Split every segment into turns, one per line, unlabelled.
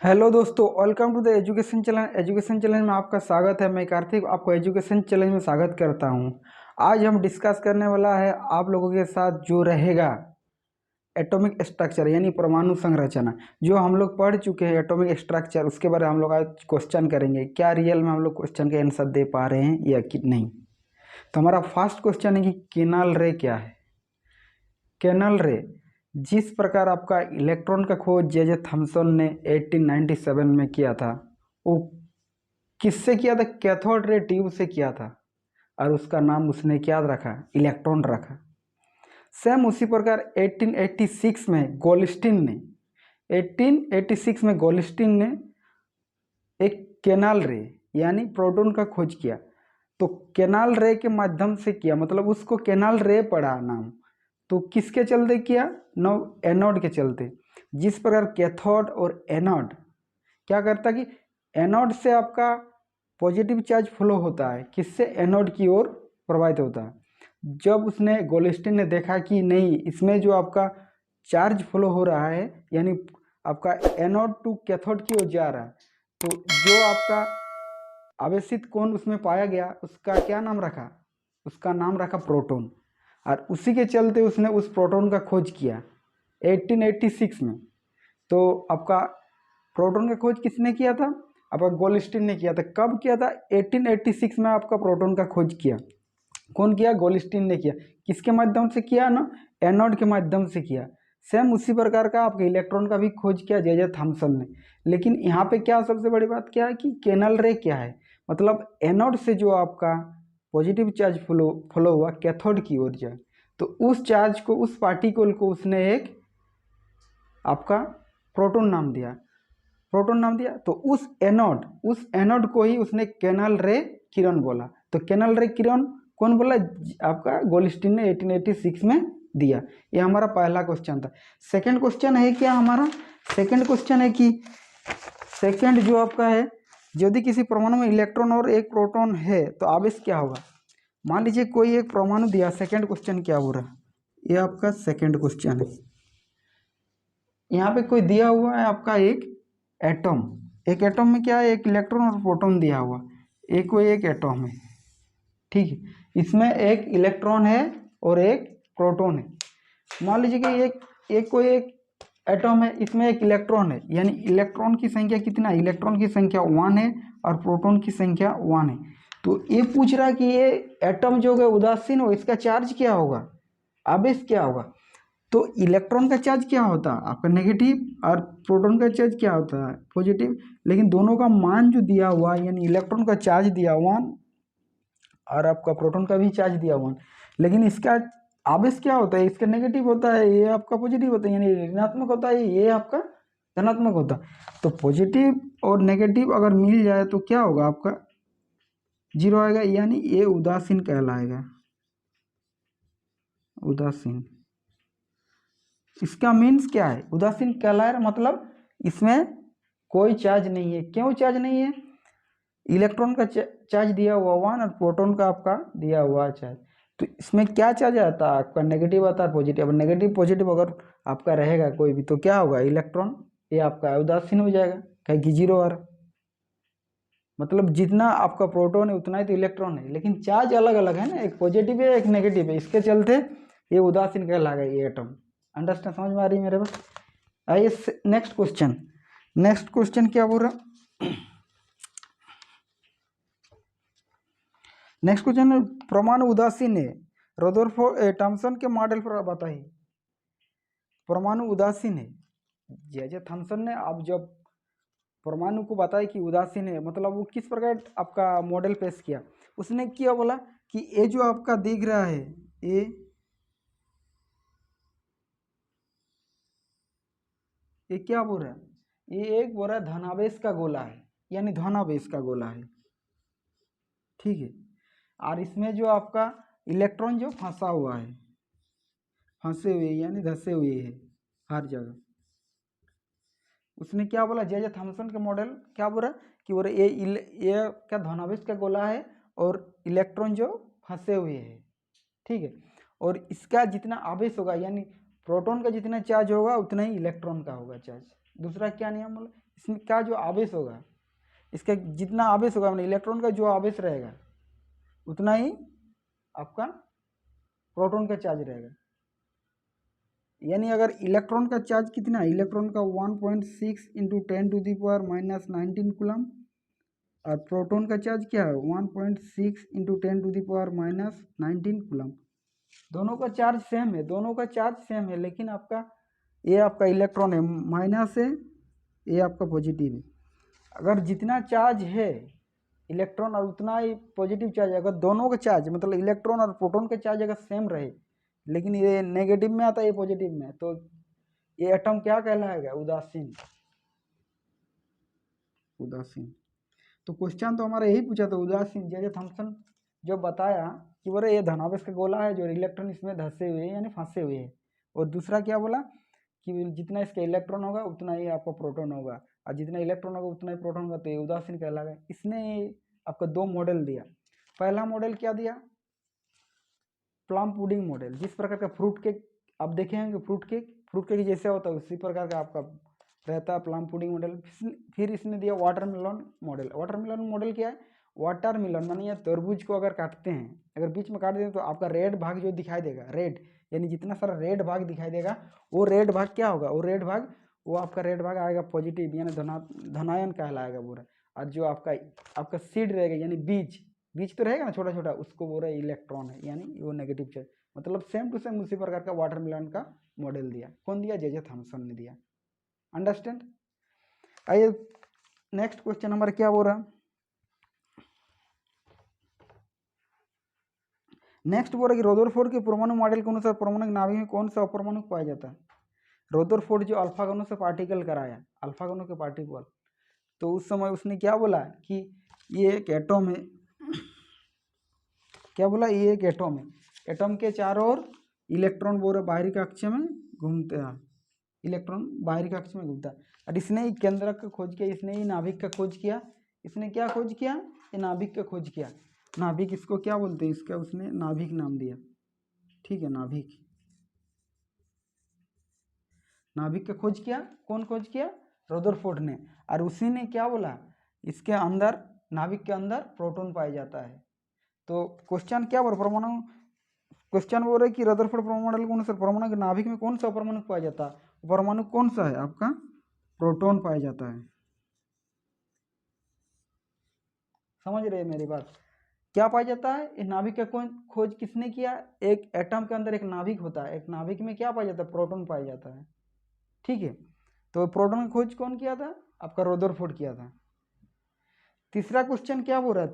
Hello दोस्तों, welcome to the education channel. Education channel में आपका स्वागत है। मैं कार्तिक आपको एजुकेशन चैनल में स्वागत करता हूं। आज हम डिस्कस करने वाला है आप लोगों के साथ जो रहेगा एटॉमिक स्ट्रक्चर यानी परमाणु संरचना। जो हम लोग पढ़ चुके हैं एटॉमिक स्ट्रक्चर, उसके बारे में हम लोग आज क्वेश्चन करेंगे। क्या रियल में हम लोग क्वेश्चन के आंसर दे पा रहे हैं या कि नहीं। तो हमारा फर्स्ट क्वेश्चन है कि केनाल रे क्या है। केनाल रे, जिस प्रकार आपका इलेक्ट्रॉन का खोज जे थॉमसन ने 1897 में किया था, वो किससे किया था? कैथोड रे ट्यूब से किया था, और उसका नाम उसने क्या रखा? इलेक्ट्रॉन रखा। सेम उसी प्रकार 1886 में गोल्डस्टीन ने एक केनाल रे यानी प्रोटॉन का खोज किया। तो केनाल रे के माध्यम से किया, मतलब उसको केनाल रे पड़ा नाम। तो किसके चलते किया? नो, एनोड के चलते। जिस प्रकार कैथोड और एनोड क्या करता कि एनोड से आपका पॉजिटिव चार्ज फ्लो होता है, किससे? एनोड की ओर प्रवाहित होता है। जब उसने गोल्डस्टीन ने देखा कि नहीं, इसमें जो आपका चार्ज फ्लो हो रहा है यानी आपका एनोड टू कैथोड की ओर जा रहा है, तो जो आपका आवेशित कण उसमें पाया गया, उसका क्या नाम रखा? उसका नाम रखा प्रोटॉन। और उसी के चलते उसने उस प्रोटॉन का खोज किया 1886 में। तो आपका प्रोटॉन का खोज किसने किया था? आपका गोल्डस्टीन ने किया था। कब किया था? 1886 में आपका प्रोटॉन का खोज किया। कौन किया? गोल्डस्टीन ने किया। किसके माध्यम से किया ना? एनोड के माध्यम से किया। सेम उसी प्रकार का आपके इलेक्ट्रॉन का भी खोज किया जे थॉमसन ने। लेकिन यहाँ पे क्या सबसे बड़ी बात क्या है कि केनाल रे क्या है, मतलब एनोड से जो आपका पॉजिटिव चार्ज फ्लो हुआ कैथोड की ओर जाए, तो उस चार्ज को, उस पार्टिकल को उसने एक आपका प्रोटॉन नाम दिया। तो उस एनोड को ही उसने केनाल रे किरण बोला। तो केनाल रे किरण कौन बोला? आपका गोल्डस्टीन ने 1886 में दिया। ये हमारा पहला क्वेश्चन था। सेकंड क्वेश्चन है क्या हमारा? सेकंड क्वेश्चन है कि सेकंड जो आपका है, यदि किसी परमाणु में इलेक्ट्रॉन और एक प्रोटॉन है तो आवेश क्या होगा? मान लीजिए कोई एक परमाणु दिया। सेकंड क्वेश्चन क्या हो रहा? ये आपका सेकंड क्वेश्चन है। यहाँ पे कोई दिया हुआ है आपका एक एटम में क्या है? एक इलेक्ट्रॉन और प्रोटॉन दिया हुआ, कोई एक एटम है, ठीक है। इसमें एक इलेक्ट्रॉन है और एक प्रोटॉन है। मान लीजिए कि कोई एक एटम है, इसमें एक इलेक्ट्रॉन है, यानी इलेक्ट्रॉन की संख्या कितना? इलेक्ट्रॉन की संख्या 1 है और प्रोटॉन की संख्या 1 है। तो ये पूछ रहा कि ये एटम जो है उदासीन हो, इसका चार्ज क्या होगा? आवेश क्या होगा? तो इलेक्ट्रॉन का चार्ज क्या होता है आपका? नेगेटिव, और प्रोटॉन का चार्ज क्या होता है? पॉजिटिव। लेकिन दोनों का मान जो दिया हुआ है, यानी इलेक्ट्रॉन का चार्ज दिया 1 और आपका प्रोटॉन का भी चार्ज दिया 1, लेकिन इसका आवेश क्या होता है? इसका नेगेटिव होता है, ये आपका पॉजिटिव होता है, यानी ऋणात्मक होता है, ये आपका धनात्मक होता है। तो पॉजिटिव और नेगेटिव अगर मिल जाए तो क्या होगा? आपका 0 आएगा, यानी ये उदासीन कहलाएगा। उदासीन, इसका मीन्स क्या है? उदासीन कहला रहा मतलब इसमें कोई चार्ज नहीं है। क्यों चार्ज नहीं है? इलेक्ट्रॉन का चार्ज दिया हुआ 1 और प्रोटॉन का आपका दिया हुआ चार्ज। तो इसमें क्या चार्ज आता है आपका? नेगेटिव आता है, पॉजिटिव। नेगेटिव पॉजिटिव अगर आपका रहेगा कोई भी, तो क्या होगा? इलेक्ट्रॉन ये आपका उदासीन हो जाएगा, कहीं कि 0 आ रहा। मतलब जितना आपका प्रोटॉन है उतना ही तो इलेक्ट्रॉन है, लेकिन चार्ज अलग अलग है ना, एक पॉजिटिव है एक नेगेटिव है। इसके चलते ये उदासीन कहलाएगा ये एटम। अंडरस्टैंड, समझ में आ रही है मेरे पास? आइए नेक्स्ट क्वेश्चन क्या बोल रहा? नेक्स्ट क्वेश्चन है, परमाणु उदासीन है, रदरफोर्ड थॉमसन के मॉडल पर बताइए। परमाणु उदासीन है, जे थॉमसन ने अब जब परमाणु को बताया कि उदासीन है, मतलब वो किस प्रकार आपका मॉडल पेश किया? उसने क्या बोला कि ये जो आपका दिख रहा है, ये क्या बोल रहा है? ये एक बोल रहा है धनावेश का गोला है, यानी धनावेश का गोला है, ठीक है। और इसमें जो आपका इलेक्ट्रॉन जो फंसा हुआ है, फंसे हुए यानी धसे हुए है हर जगह। उसने क्या बोला? जे थॉमसन का मॉडल क्या बोला कि बोला ये क्या धनावेश का गोला है और इलेक्ट्रॉन जो फंसे हुए है, ठीक है। और इसका जितना आवेश होगा, यानी प्रोटॉन का जितना चार्ज होगा उतना ही इलेक्ट्रॉन का होगा चार्ज, दूसरा क्या नियम बोला, इसमें का जो आवेश होगा, इसका जितना आवेश होगा मतलब इलेक्ट्रॉन का जो आवेश रहेगा उतना ही आपका प्रोटॉन का चार्ज रहेगा। यानी अगर इलेक्ट्रॉन का चार्ज कितना है, इलेक्ट्रॉन का 1.6 इंटू 10⁻⁻19 कूलम, और प्रोटॉन का चार्ज क्या है 1.6 इंटू 10⁻⁻19 कूलम। दोनों का चार्ज सेम है, दोनों का चार्ज सेम है, लेकिन आपका ये आपका इलेक्ट्रॉन है माइनस है, ये आपका पॉजिटिव है। अगर जितना चार्ज है इलेक्ट्रॉन और उतना ही पॉजिटिव चार्ज, अगर दोनों का चार्ज मतलब इलेक्ट्रॉन और प्रोटॉन का चार्ज अगर सेम रहे, लेकिन ये नेगेटिव में आता है ये पॉजिटिव में, तो ये एटम क्या कहलाएगा, उदासीन। उदासीन। तो क्वेश्चन तो हमारा यही पूछा था, उदासीन। जे थॉम्सन जो बताया कि बोले ये धनावेश का गोला है जो इलेक्ट्रॉन इसमें धंसे हुए हैं यानी फंसे हुए हैं, और दूसरा क्या बोला कि जितना इसका इलेक्ट्रॉन होगा उतना ही आपका प्रोटॉन होगा, और जितना इलेक्ट्रॉन होगा उतना ही प्रोटॉन होगा, तो ये उदासीन कहलाएगा। इसने आपको दो मॉडल दिया। पहला मॉडल क्या दिया, प्लम पुडिंग मॉडल, जिस प्रकार का फ्रूट केक आप देखे होंगे, फ्रूट केक जैसे होता है उसी प्रकार का आपका रहता है प्लम पुडिंग मॉडल। फिर इसने दिया वाटरमेलन मॉडल। वाटरमेलन मॉडल क्या है, वाटरमेलन मानी या तरबूज को अगर काटते हैं, अगर बीच में काट दें तो आपका रेड भाग जो दिखाई देगा, रेड यानी जितना सारा रेड भाग दिखाई देगा, वो रेड भाग क्या होगा, वो रेड भाग वो आपका रेड भाग आएगा पॉजिटिव यानी धनायन कहलाएगा पूरा। और जो आपका सीड रहेगा यानी बीज बीज तो रहेगा ना छोटा छोटा, उसको बोल रहे इलेक्ट्रॉन है यानी वो नेगेटिव चार्ज। मतलब सेम टू सेम उसी प्रकार का वाटरमेलन का मॉडल दिया। कौन दिया, जे थॉम्सन ने दिया। अंडरस्टैंड। आइए नेक्स्ट क्वेश्चन नंबर क्या बोल रहा, नेक्स्ट बोल रहा कि रदरफोर्ड के परमाणु मॉडल के अनुसार परमाणु नाभिक में कौन सा अपरमाणु पाया जाता है। रदरफोर्ड जो अल्फा गणों से पार्टिकल कराया, अल्फा गणों के पार्टिकल, तो उस समय उसने क्या बोला कि ये एक एटम है, क्या बोला, ये एक एटम है, एटम के चारों ओर इलेक्ट्रॉन बोल रहे बाहरी कक्ष में घूमते हैं, इलेक्ट्रॉन बाहरी कक्ष में घूमता है। और इसने ही केंद्रक का खोज किया, इसने ही नाभिक का खोज किया। इसने क्या खोज किया, ये नाभिक का खोज किया। नाभिक इसको क्या बोलते हैं, इसका उसने नाभिक नाम दिया, ठीक है, नाभिक। नाभिक का खोज किया, कौन खोज किया, रदरफोर्ड ने। और उसी ने क्या बोला, इसके अंदर नाभिक के अंदर प्रोटॉन पाया जाता है। तो क्वेश्चन क्या बोल, परमाणु क्वेश्चन बोल रहे कि रदरफोर्ड परमाणु मॉडल के अनुसार परमाणु के नाभिक में कौन सा परमाणु पाया जाता है, परमाणु कौन सा है आपका, प्रोटॉन पाया जाता है। समझ रहे हैं मेरी बात, क्या पाया जाता है, इस नाभिक का खोज किसने किया, एक एटम के अंदर एक नाभिक होता है, एक नाभिक में क्या पाया जाता है, प्रोटॉन पाया जाता है, ठीक है। तो प्रोटॉन की खोज कौन किया था, आपका रदरफोर्ड किया था। तीसरा क्वेश्चन क्या बोल रहा है,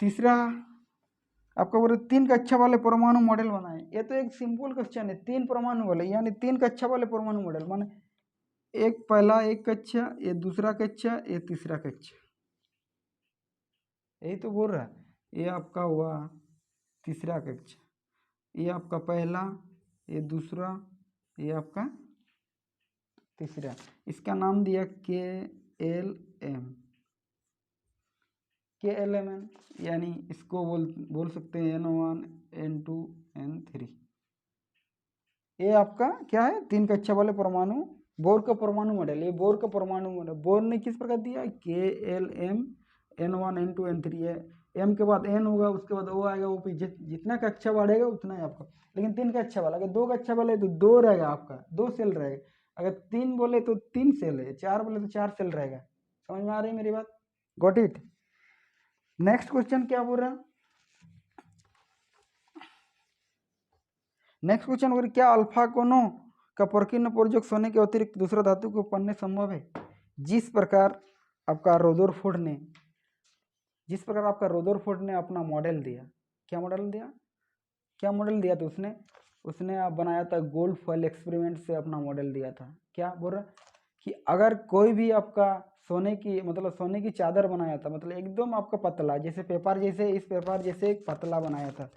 तीसरा आपका बोल रहे 3 कक्षा वाले परमाणु मॉडल बनाए। ये तो एक सिंपल क्वेश्चन है, 3 परमाणु वाले यानी 3 कक्षा वाले परमाणु मॉडल माने एक पहला एक कक्षा, ये दूसरा कक्षा, ये तीसरा कक्षा, यही तो बोल रहा है। ये आपका हुआ तीसरा कक्षा, ये आपका पहला, ये दूसरा, ये आपका तीसरा। इसका नाम दिया KLMN, यानी इसको बोल सकते हैं N1 N2 N3। ये आपका क्या है, 3 कक्षा वाले परमाणु, बोर का परमाणु मॉडल। ये बोर का परमाणु मॉडल बोर ने किस प्रकार दिया, KLM N1 N2 N3 है। M के बाद N होगा, उसके बाद O आएगा, वो जितना कक्षा बढ़ेगा उतना ही आपका। लेकिन 3 कक्षा वाला, अगर 2 कक्षा वाला है तो 2 रहेगा आपका, 2 सेल रहेगा। अगर 3 बोले तो 3 सेल है, 4 बोले तो 4 सेल रहेगा। समझ में आ रही है मेरी बात, गॉट इट। नेक्स्ट क्वेश्चन क्या बोल रहा है, नेक्स्ट क्वेश्चन बोल क्या अल्फा कोनों का प्रकीर्णन प्रयोजक सोने के अतिरिक्त दूसरा धातु को पढ़ने संभव है। जिस प्रकार आपका रदरफोर्ड ने अपना मॉडल दिया, क्या मॉडल दिया, तो उसने बनाया था गोल्ड फॉइल एक्सपेरिमेंट से अपना मॉडल दिया था। क्या बोल रहा कि अगर कोई भी आपका सोने की चादर बनाया था, मतलब एकदम आपका पतला, जैसे पेपर जैसे, इस पेपर जैसे एक पतला बनाया था,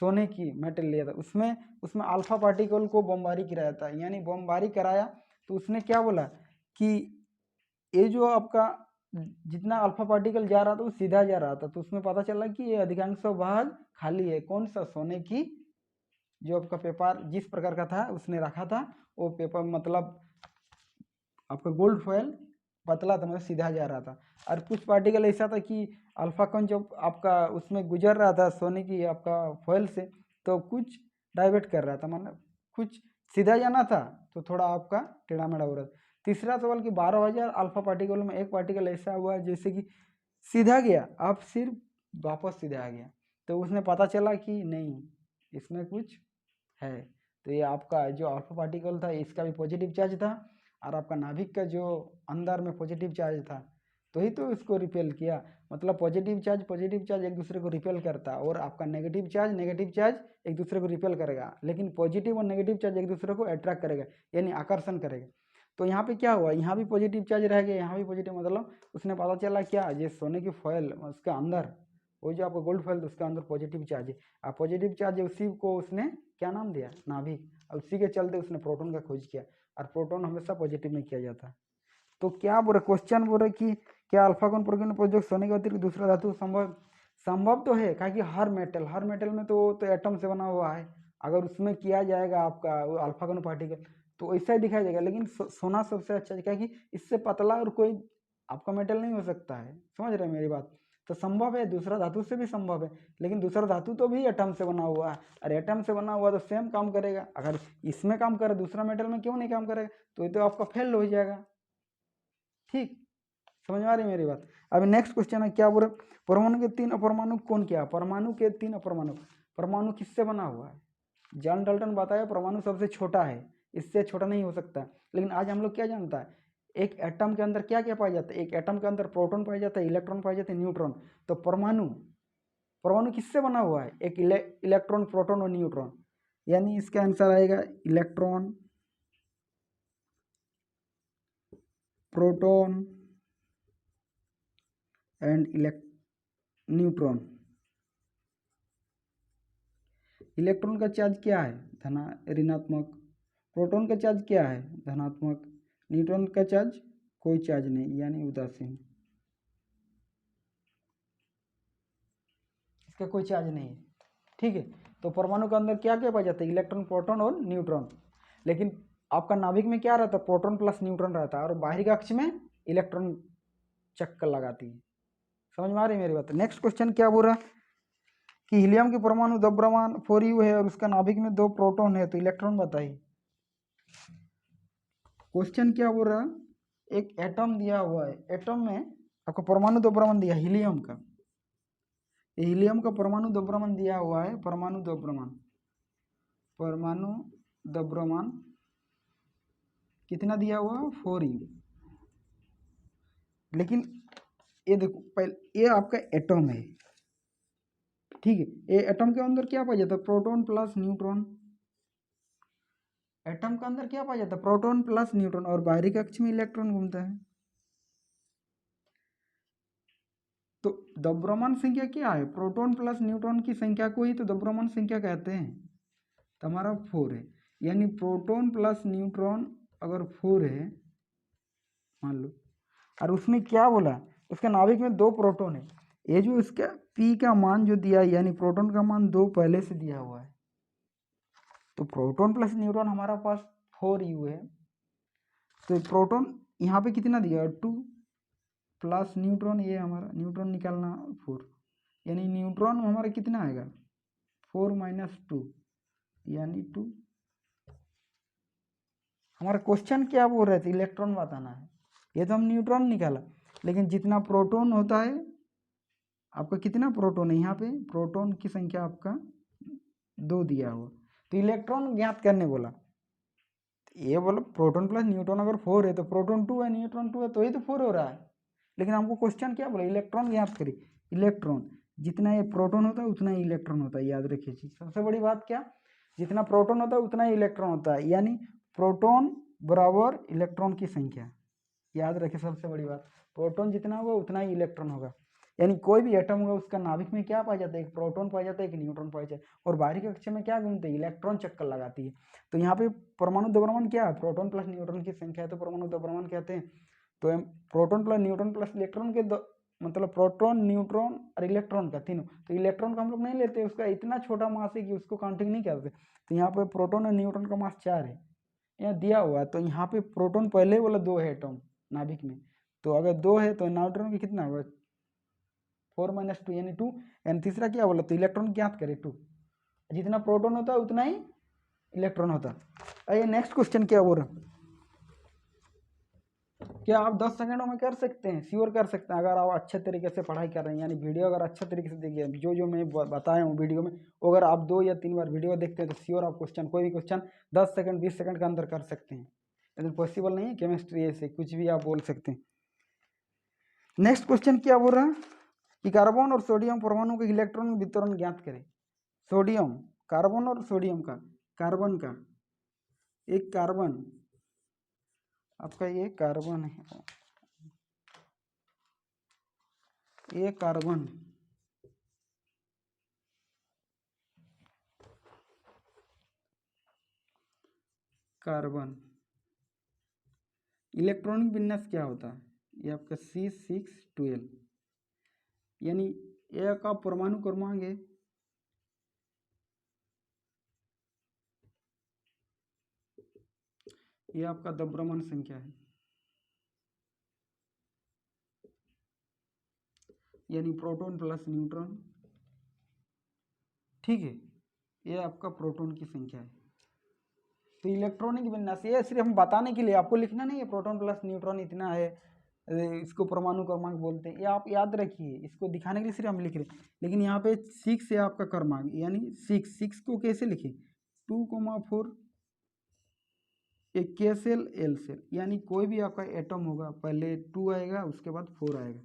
सोने की मेटल लिया था, उसमें अल्फा पार्टिकल को बमबारी कराया था, यानी बमबारी कराया। तो उसने क्या बोला कि ये जो आपका जितना अल्फा पार्टिकल जा रहा था वो सीधा जा रहा था, तो उसमें पता चला कि ये अधिकांश भाग खाली है, कौन सा, सोने की जो आपका पेपर जिस प्रकार का था उसने रखा था, वो पेपर मतलब आपका गोल्ड फॉयल पतला था, मतलब सीधा जा रहा था। और कुछ पार्टिकल ऐसा था कि अल्फा कण जब आपका उसमें गुजर रहा था सोने की आपका फॉयल से, तो कुछ डाइवर्ट कर रहा था, मतलब कुछ सीधा जाना था तो थोड़ा आपका टेढ़ा मेढ़ा हो रहा था। तीसरा सवाल कि 12,000 अल्फा पार्टिकल में एक पार्टिकल ऐसा हुआ जैसे कि सीधा गया, अब सिर्फ वापस सीधा आ गया, तो उसने पता चला कि नहीं इसमें कुछ है। तो ये आपका जो अल्फा पार्टिकल था इसका भी पॉजिटिव चार्ज था, और आपका नाभिक का जो अंदर में पॉजिटिव चार्ज था, तो ही तो इसको रिपेल किया। मतलब पॉजिटिव चार्ज एक दूसरे को रिपेल करता है, और आपका नेगेटिव चार्ज एक दूसरे को रिपेल करेगा, लेकिन पॉजिटिव और नेगेटिव चार्ज एक दूसरे को अट्रैक्ट करेगा, यानी आकर्षण करेगा। तो यहाँ पे क्या हुआ, यहाँ भी पॉजिटिव चार्ज रह गया, यहाँ भी पॉजिटिव, मतलब उसने पता चला क्या, ये सोने की फॉयल उसके अंदर, वो जो आपका गोल्ड फॉयल उसके अंदर पॉजिटिव चार्ज है, और पॉजिटिव चार्ज उसी को उसने क्या नाम दिया, नाभिक, और उसी के चलते उसने प्रोटॉन का खोज किया, और प्रोटॉन हमेशा पॉजिटिव में किया जाता है। तो क्या बोल रहे क्वेश्चन, बोल रहे कि क्या अल्फा कण प्रोटॉन पर सोने के अतिरिक्त दूसरा धातु संभव तो है, क्या कि हर मेटल में तो एटम से बना हुआ है, अगर उसमें किया जाएगा आपका अल्फा कण पार्टिकल तो ऐसा ही दिखाई देगा, लेकिन सोना सबसे अच्छा है, क्या कि इससे पतला और कोई आपका मेटल नहीं हो सकता है, समझ रहे हैं मेरी बात। तो संभव है, दूसरा धातु से भी संभव है, लेकिन दूसरा धातु तो भी एटम से बना हुआ है, और एटम से बना हुआ तो सेम काम करेगा, अगर इसमें काम करे दूसरा मेटल में क्यों नहीं काम करेगा, तो ये तो आपका फेल हो जाएगा। ठीक, समझ में आ रही मेरी बात। अभी नेक्स्ट क्वेश्चन है, क्या बोल रहे परमाणु के 3 अपरमाणु कौन क्या, परमाणु के 3 अपरमाणु, परमाणु किससे बना हुआ है। जॉन डाल्टन बताया परमाणु सबसे छोटा है, इससे छोटा नहीं हो सकता, लेकिन आज हम लोग क्या जानता है, एक एटम के अंदर क्या क्या पाया जाता है, एक एटम के अंदर प्रोटॉन पाया जाता है, इलेक्ट्रॉन पाया जाता है, न्यूट्रॉन। तो परमाणु परमाणु किससे बना हुआ है, एक इलेक्ट्रॉन, प्रोटॉन और न्यूट्रॉन, यानी इसका आंसर आएगा electron, proton and neutron. Electron का चार्ज क्या है, ऋणात्मक, प्रोटॉन का चार्ज क्या है, धनात्मक, न्यूट्रॉन का चार्ज कोई चार्ज नहीं, यानी उदासीन, इसका कोई चार्ज नहीं है। ठीक है, तो परमाणु के अंदर क्या क्या पाया जाता है, इलेक्ट्रॉन, प्रोटॉन और न्यूट्रॉन, लेकिन आपका नाभिक में क्या रहता है, प्रोटॉन प्लस न्यूट्रॉन रहता है, और बाहरी कक्ष में इलेक्ट्रॉन चक्कर लगाती है। समझ में आ रही है मेरी बात। नेक्स्ट क्वेश्चन क्या बोल रहा है कि हीलियम के परमाणु द्रव्यमान 4u है और उसका नाभिक में 2 प्रोटॉन है, तो इलेक्ट्रॉन बताइए। क्वेश्चन क्या बोल रहा है, एक एटम दिया हुआ है, एटम में आपको परमाणु द्रव्यमान दिया हीलियम का, हीलियम का परमाणु द्रव्यमान दिया हुआ है, परमाणु द्रव्यमान कितना दिया हुआ, 4u। लेकिन ये देखो, पहले ये आपका एटम है, ठीक है, ये एटम के अंदर क्या पाया जाता है, प्रोटॉन प्लस न्यूट्रॉन, एटम के अंदर क्या पाया जाता है, प्रोटॉन प्लस न्यूट्रॉन, और बाहरी कक्ष में इलेक्ट्रॉन घूमता है। तो द्रव्यमान संख्या क्या है, प्रोटॉन प्लस न्यूट्रॉन की संख्या को ही तो द्रव्यमान संख्या कहते हैं। तो हमारा 4 है, यानी प्रोटॉन प्लस न्यूट्रॉन अगर 4 है मान लो, और उसने क्या बोला, उसके नाभिक में 2 प्रोटॉन है, ये जो इसका पी का मान जो दिया है, यानी प्रोटॉन का मान 2 पहले से दिया हुआ है, तो प्रोटॉन प्लस न्यूट्रॉन हमारा पास 4u है, तो प्रोटॉन यहाँ पे कितना दिया, 2 प्लस न्यूट्रॉन, ये हमारा न्यूट्रॉन निकालना 4, यानी न्यूट्रॉन हमारा कितना आएगा, 4 माइनस 2 यानी 2। हमारा क्वेश्चन क्या बोल रहे थे, इलेक्ट्रॉन बताना है, ये तो हम न्यूट्रॉन निकाला, लेकिन जितना प्रोटॉन होता है, आपका कितना प्रोटॉन है, यहाँ पे प्रोटॉन की संख्या आपका 2 दिया हुआ, तो इलेक्ट्रॉन ज्ञात करने बोला, ये बोलो प्रोटॉन प्लस न्यूट्रॉन अगर 4 है तो प्रोटॉन 2 है, न्यूट्रॉन 2 है, तो ही तो 4 हो रहा है, लेकिन हमको क्वेश्चन क्या बोला, इलेक्ट्रॉन ज्ञात करिए, इलेक्ट्रॉन जितना ये प्रोटॉन होता है उतना ही इलेक्ट्रॉन होता है, याद रखिए चीज, सबसे बड़ी बात क्या, जितना प्रोटॉन होता है उतना ही इलेक्ट्रॉन होता है, यानी प्रोटॉन बराबर इलेक्ट्रॉन की संख्या, याद रखिए सबसे बड़ी बात, प्रोटॉन जितना होगा उतना ही इलेक्ट्रॉन होगा, यानी कोई भी एटम होगा उसका नाभिक में क्या पाया जाता है, एक प्रोटॉन पाया जाता है, एक न्यूट्रॉन पाया जाता है, और बाहरी कक्षा में क्या घूमते हैं, इलेक्ट्रॉन चक्कर लगाती है। तो यहाँ पे परमाणु द्रव्यमान क्या है, प्रोटॉन प्लस न्यूट्रॉन की संख्या है, तो परमाणु द्रव्यमान कहते हैं। तो proton plus neutron plus electron के मतलब प्रोटॉन, न्यूट्रॉन और इलेक्ट्रॉन का तीनों। तो इलेक्ट्रॉन का हम लोग नहीं लेते, उसका इतना छोटा मास है कि उसको काउंटिंग नहीं करते। तो यहाँ पे प्रोटॉन और न्यूट्रॉन का मास 4 है, यहाँ दिया हुआ है। तो यहाँ पे प्रोटॉन पहले वाला 2 है एटम नाभिक में, तो अगर 2 है तो न्यूट्रॉन की कितना होगा 4 - 2 यानी 2। एंड तीसरा क्या बोला, तो इलेक्ट्रॉन ज्ञात करे 2। जितना प्रोटॉन होता है उतना ही इलेक्ट्रॉन होता है। आइए नेक्स्ट क्वेश्चन क्या बोल रहा, क्या आप 10 सेकंडों में कर सकते हैं? श्योर कर सकते हैं, अगर आप अच्छे तरीके से पढ़ाई कर रहे हैं, यानी वीडियो अगर अच्छे तरीके से देखिए, जो मैं बताया हूँ वीडियो में, अगर आप 2 या 3 बार वीडियो देखते हैं तो श्योर आप क्वेश्चन, कोई भी क्वेश्चन 10 सेकंड 20 सेकंड के अंदर कर सकते हैं। लेकिन पॉसिबल नहीं है, केमिस्ट्री ऐसे कुछ भी आप बोल सकते हैं। नेक्स्ट क्वेश्चन क्या बोल रहा है कि कार्बन और सोडियम परमाणु के इलेक्ट्रॉन वितरण ज्ञात करें। सोडियम, कार्बन और सोडियम का, कार्बन का एक कार्बन, आपका ये कार्बन है, ये कार्बन, कार्बन इलेक्ट्रॉनिक विन्यास क्या होता है, ये आपका C612, यानी ये का परमाणु क्रमांक है, ये आपका द्रव्यमान संख्या है, यानी प्रोटॉन प्लस न्यूट्रॉन, ठीक है, ये आपका प्रोटॉन की संख्या है। तो इलेक्ट्रॉनिक विन्यास ये सिर्फ हम बताने के लिए, आपको लिखना नहीं है प्रोटॉन प्लस न्यूट्रॉन इतना है, इसको परमाणु क्रमांक बोलते हैं, ये आप याद रखिए, इसको दिखाने के लिए सिर्फ हम लिख रहे हैं। लेकिन यहाँ पे 6 है आपका क्रमांक, यानी 6 को कैसे लिखें 2,4, एक के सेल एल सेल, यानी कोई भी आपका एटम होगा पहले 2 आएगा उसके बाद 4 आएगा,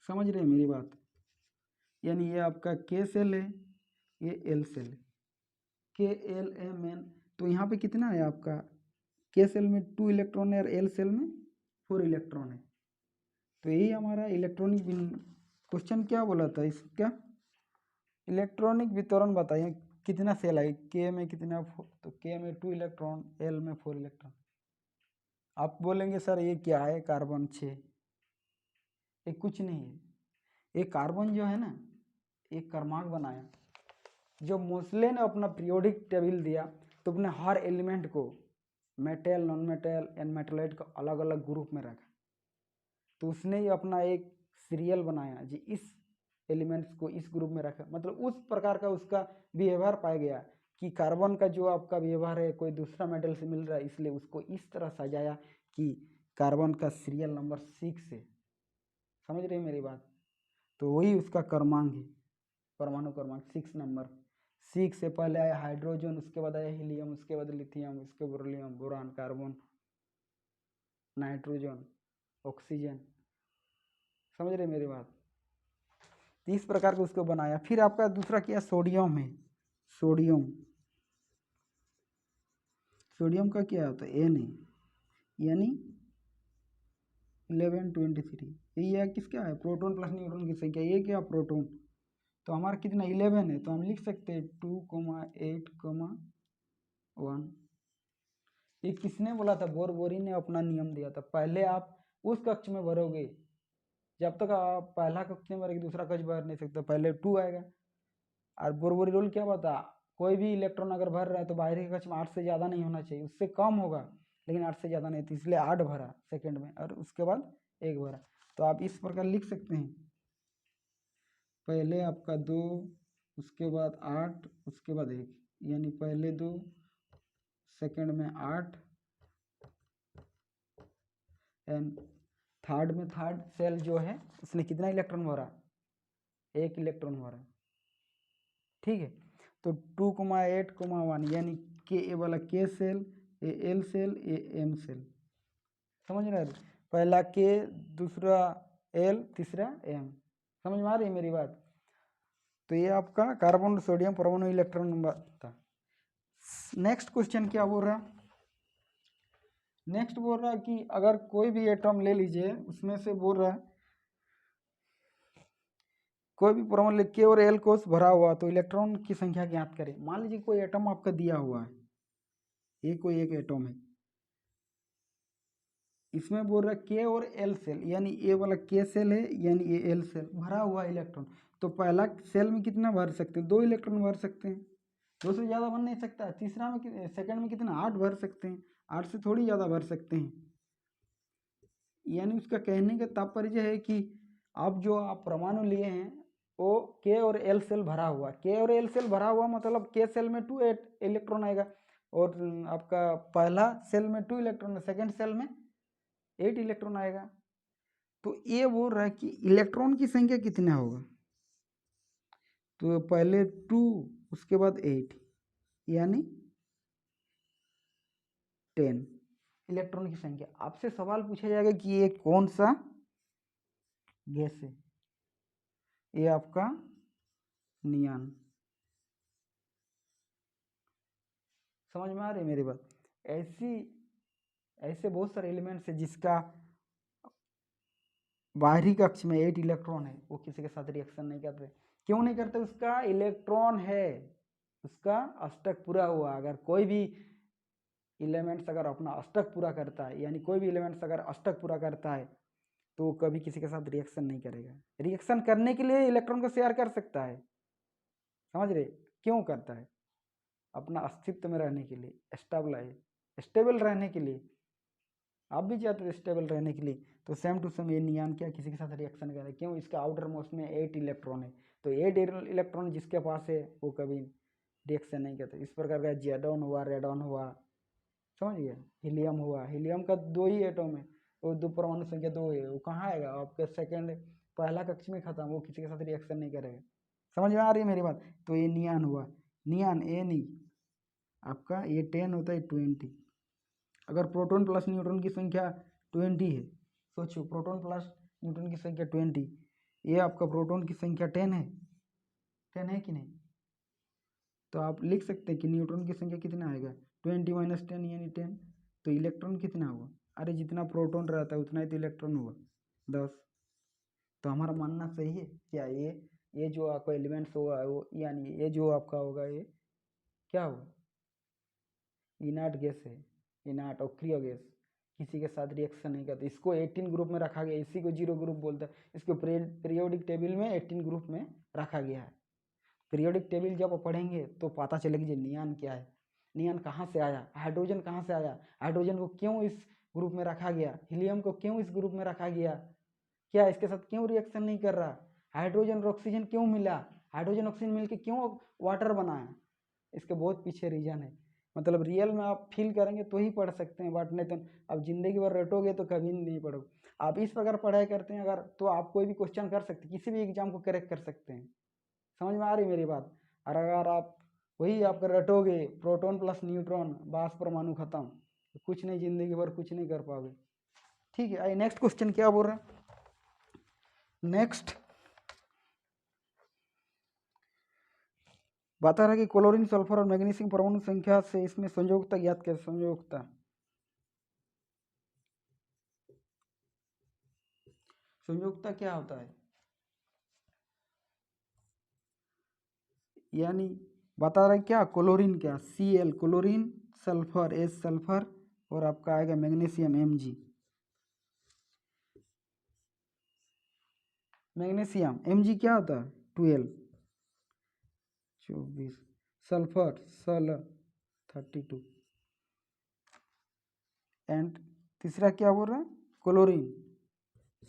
समझ रहे हैं मेरी बात। यानी ये आपका के सेल है, ये एल सेल है, KLMN। तो यहाँ पे कितना है आपका, के सेल में 2 इलेक्ट्रॉन है और एल सेल में 4 इलेक्ट्रॉन है। तो यही हमारा इलेक्ट्रॉनिक क्वेश्चन क्या बोला था इसका, इलेक्ट्रॉनिक वितरण बताइए कितना सेल है, के में कितना, तो के में 2 इलेक्ट्रॉन, एल में 4 इलेक्ट्रॉन। आप बोलेंगे सर ये क्या है, कार्बन 6, ये कुछ नहीं है, ये कार्बन जो है ना, एक क्रमांक बनाया, जो मोस्ले ने अपना पीरियोडिक टेबल दिया, तो अपने हर एलिमेंट को मेटल, नॉन मेटल एंड मेटलाइट को अलग अलग ग्रुप में रखा। तो उसने ही अपना एक सीरियल बनाया जी, इस एलिमेंट्स को इस ग्रुप में रखा, मतलब उस प्रकार का उसका बिहेवियर पाया गया कि कार्बन का जो आपका बिहेवियर है कोई दूसरा मेटल से मिल रहा है, इसलिए उसको इस तरह सजाया कि कार्बन का सीरियल नंबर 6 है। समझ रहे हैं मेरी बात। तो वही उसका क्रमांक है, परमाणु क्रमांक 6 नंबर। 6 से पहले आया हाइड्रोजन, उसके बाद आया हीलियम, उसके बाद लिथियम, उसके beryllium, boron, carbon, nitrogen, oxygen. समझ रहे मेरी बात। तो इस प्रकार का उसको बनाया। फिर आपका दूसरा क्या, सोडियम है, सोडियम, सोडियम का क्या होता है Na, यानी 1123, ये किसका है, प्रोटॉन प्लस न्यूट्रॉन की संख्या, ये क्या प्रोटॉन, तो हमारा कितना 11 है, तो हम लिख सकते हैं 2,8,1। ये किसने बोला था, बोरबोरी ने अपना नियम दिया था। पहले आप उस कक्ष में भरोगे, जब तक आप पहला कक्ष में भरोगे दूसरा कक्ष भर नहीं सकते, पहले 2 आएगा। और बोरबोरी रूल क्या बता, कोई भी इलेक्ट्रॉन अगर भर रहा है तो बाहरी कक्ष में 8 से ज़्यादा नहीं होना चाहिए, उससे कम होगा लेकिन 8 से ज़्यादा नहीं, तो इसलिए 8 भरा सेकेंड में और उसके बाद 1 भरा। तो आप इस प्रकार लिख सकते हैं, पहले आपका 2, उसके बाद 8, उसके बाद 1, यानी पहले 2, सेकेंड में 8 एंड थर्ड में, थर्ड सेल जो है उसने कितना इलेक्ट्रॉन भरा, 1 इलेक्ट्रॉन भरा, ठीक है। तो 2,8,1 यानी के ए वाला K cell, a L cell, a M cell, समझ रहे हैं। पहला के, दूसरा एल, तीसरा एम, समझ में आ रही है मेरी बात। तो ये आपका कार्बन सोडियम परमाणु इलेक्ट्रॉन नंबर था। नेक्स्ट क्वेश्चन क्या बोल रहा है, नेक्स्ट बोल रहा है कि अगर कोई भी एटम ले लीजिए, उसमें से बोल रहा है कोई भी परमाणु के और एल कोष भरा हुआ तो इलेक्ट्रॉन की संख्या ज्ञात करें। मान लीजिए कोई एटम आपका दिया हुआ है, ये कोई एक एटम है, इसमें बोल रहा है के और एल सेल, यानी ए वाला के सेल है यानी ये एल सेल, भरा हुआ इलेक्ट्रॉन। तो पहला सेल में कितना भर सकते हैं, 2 इलेक्ट्रॉन भर सकते हैं, 2 से ज़्यादा भर नहीं सकता। तीसरा में सेकंड में कितना 8 भर सकते हैं, 8 से थोड़ी ज़्यादा भर सकते हैं। यानी उसका कहने का तात्पर्य है कि आप जो आप परमाणु लिए हैं वो के और एल सेल भरा हुआ, के और एल सेल भरा हुआ मतलब के सेल में 2 इलेक्ट्रॉन आएगा और आपका पहला सेल में 2 इलेक्ट्रॉन, सेकंड सेल में 8 इलेक्ट्रॉन आएगा। तो ये बोल रहा है कि इलेक्ट्रॉन की संख्या कितना होगा, तो पहले 2 उसके बाद 8 यानी 10 इलेक्ट्रॉन की संख्या। आपसे सवाल पूछा जाएगा कि ये कौन सा गैस है, ये आपका नियॉन। समझ में आ रही है मेरी बात। ऐसे बहुत सारे एलिमेंट्स है जिसका बाहरी कक्ष में 8 इलेक्ट्रॉन है, वो किसी के साथ रिएक्शन नहीं करते। क्यों नहीं करते, उसका इलेक्ट्रॉन है, उसका अष्टक पूरा हुआ। अगर कोई भी एलिमेंट्स अगर अपना अष्टक पूरा करता है, यानी कोई भी एलिमेंट्स अगर अष्टक पूरा करता है तो वो कभी किसी के साथ रिएक्शन नहीं करेगा। रिएक्शन करने के लिए इलेक्ट्रॉन को शेयर कर सकता है, समझ रहे, क्यों करता है, अपना अस्तित्व में रहने के लिए, स्टेबल रहने के लिए। आप भी चाहते थे स्टेबल रहने के लिए। तो सेम टू सेम ये नियॉन क्या किसी के साथ रिएक्शन करे, क्यों, इसका आउटर मोस्ट में 8 इलेक्ट्रॉन है, तो 8 इलेक्ट्रॉन जिसके पास है वो कभी रिएक्शन नहीं करते। इस प्रकार का जेडॉन हुआ, रेडॉन हुआ, समझ गया, हीलियम हुआ, हीलियम का 2 ही एटम है, वो 2 परमाणु संख्या 2 है, वो कहाँ आएगा आपके सेकेंड पहला कक्ष में खत्म, वो किसी के साथ रिएक्शन नहीं करेगा। समझ में आ रही है मेरी बात। तो ये नियॉन हुआ, नियॉन ए नहीं, आपका ये 10 होता है 20। अगर प्रोटॉन प्लस न्यूट्रॉन की संख्या 20 है, सोचो प्रोटॉन प्लस न्यूट्रॉन की संख्या 20, ये आपका प्रोटॉन की संख्या 10 है, 10 है कि नहीं, तो आप लिख सकते हैं कि न्यूट्रॉन की संख्या कितना आएगा, 20 माइनस 10 यानी 10। तो इलेक्ट्रॉन कितना हुआ, अरे जितना प्रोटॉन रहता है उतना ही तो इलेक्ट्रॉन हुआ, 10। तो हमारा मानना सही है क्या, ये जो आपका एलिमेंट्स होगा वो, यानी ये जो आपका होगा ये क्या होगा, इनर्ट गैस है, इनर्ट अक्रिय गैस, किसी के साथ रिएक्शन नहीं करता। इसको 18 ग्रुप में रखा गया, इसी को 0 ग्रुप बोलते हैं। इसको पीरियोडिक टेबल में 18 ग्रुप में रखा गया है। पीरियोडिक टेबल जब पढ़ेंगे तो पता चलेगी कि नियॉन क्या है, नियॉन कहाँ से आया, हाइड्रोजन कहाँ से आया, हाइड्रोजन को क्यों इस ग्रुप में रखा गया, हीलियम को क्यों इस ग्रुप में रखा गया, क्या इसके साथ क्यों रिएक्शन नहीं कर रहा, हाइड्रोजन और ऑक्सीजन क्यों मिला, हाइड्रोजन ऑक्सीजन मिलके क्यों वाटर बना है, इसके बहुत पीछे रीजन है। मतलब रियल में आप फील करेंगे तो ही पढ़ सकते हैं, बट नहीं तो अब जिंदगी भर रटोगे तो कभी नहीं पढ़ोगे। आप इस प्रकार पढ़ाई करते हैं अगर, तो आप कोई भी क्वेश्चन कर सकते हैं, किसी भी एग्जाम को करेक्ट कर सकते हैं। समझ में आ रही मेरी बात। और अगर आप वही आप रटोगे प्रोटॉन प्लस न्यूट्रॉन बस परमाणु खत्म, तो कुछ नहीं, जिंदगी भर कुछ नहीं कर पाओगे। ठीक है, आइए नेक्स्ट क्वेश्चन क्या बोल रहे हैं। नेक्स्ट बता रहा है कि क्लोरीन सल्फर और मैग्नीशियम परमाणु संख्या से इसमें संयोजकता ज्ञात कैसे, संयोजकता क्या होता है, यानी बता रहा है क्या, क्लोरीन क्या Cl chlorine, sulphur H sulphur, और आपका आएगा मैग्नीशियम Mg, मैग्नीशियम Mg क्या होता है 12, 24, सल्फर सल 32, एंड तीसरा क्या बोल रहे हैं क्लोरीन